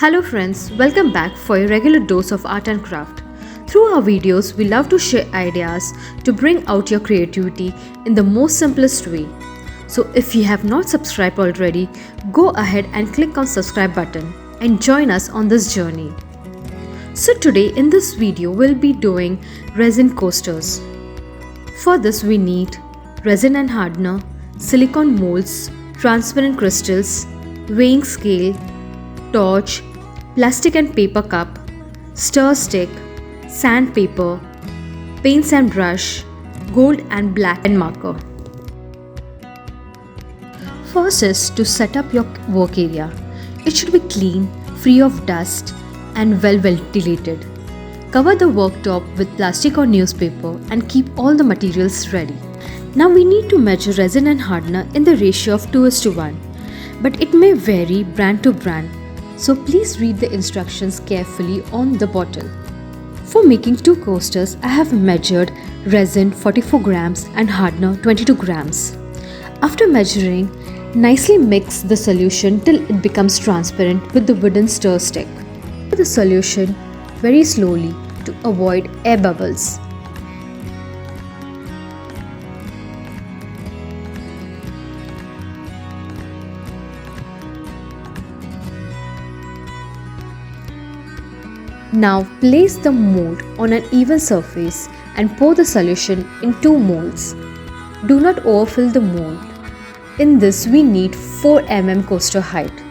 Hello friends, welcome back for your regular dose of art and craft. Through our videos, we love to share ideas to bring out your creativity in the most simplest way. So if you have not subscribed already, go ahead and click on subscribe button and join us on this journey. So today in this video, we'll be doing resin coasters. For this we need resin and hardener, silicone molds, transparent crystals, weighing scale, torch, plastic and paper cup, stir stick, sandpaper, paints and brush, gold and black and marker. First is to set up your work area. It should be clean, free of dust and well ventilated. Cover the worktop with plastic or newspaper and keep all the materials ready. Now we need to measure resin and hardener in the ratio of 2:1, but it may vary brand to brand. So please read the instructions carefully on the bottle. For making 2 coasters, I have measured resin 44 grams and hardener 22 grams. After measuring, nicely mix the solution till it becomes transparent with the wooden stir stick. Pour the solution very slowly to avoid air bubbles. Now place the mold on an even surface and pour the solution in 2 molds. Do not overfill the mold. In this we need 4 mm coaster height.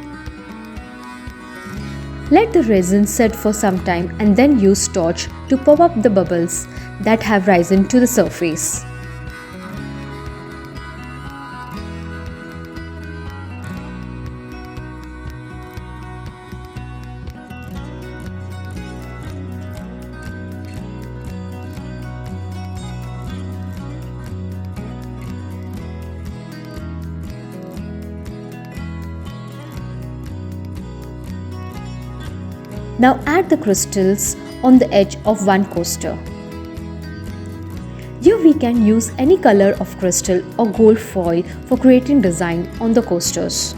Let the resin set for some time and then use torch to pop up the bubbles that have risen to the surface. Now add the crystals on the edge of one coaster. Here we can use any color of crystal or gold foil for creating design on the coasters.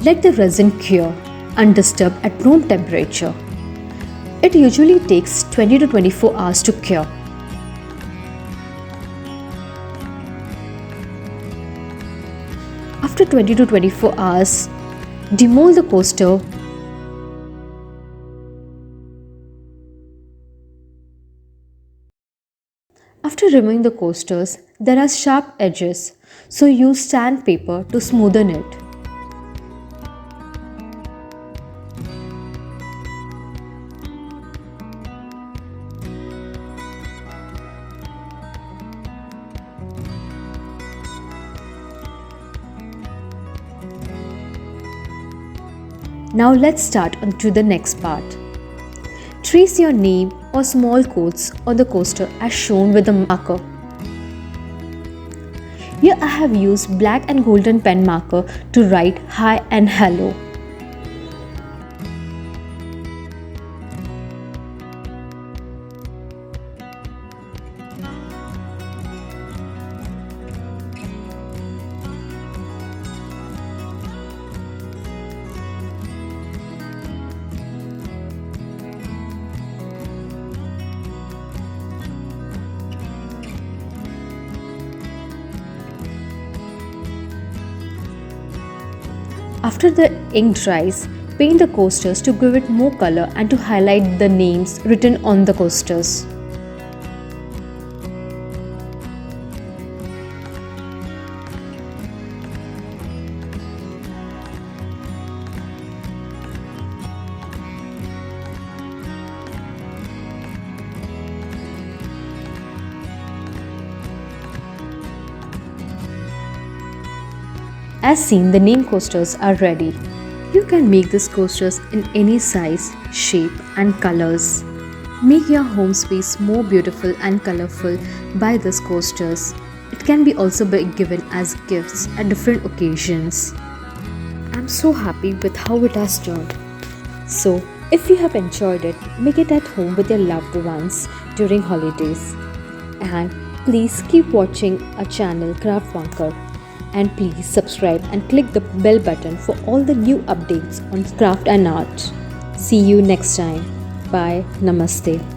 Let the resin cure undisturbed at room temperature. It usually takes 20 to 24 hours to cure. After 20 to 24 hours, demold the coaster. After removing the coasters, there are sharp edges, so use sandpaper to smoothen it. Now let's start on to the next part. Trace your name or small quotes on the coaster as shown with a marker. Here I have used black and golden pen marker to write hi and hello. After the ink dries, paint the coasters to give it more color and to highlight the names written on the coasters. As seen, the name coasters are ready. You can make these coasters in any size, shape and colors. Make your home space more beautiful and colorful by these coasters. It can be also be given as gifts at different occasions. I'm so happy with how it has turned. So, if you have enjoyed it, make it at home with your loved ones during holidays. And please keep watching our channel Craft Bunker. And please subscribe and click the bell button for all the new updates on craft and art. See you next time. Bye. Namaste.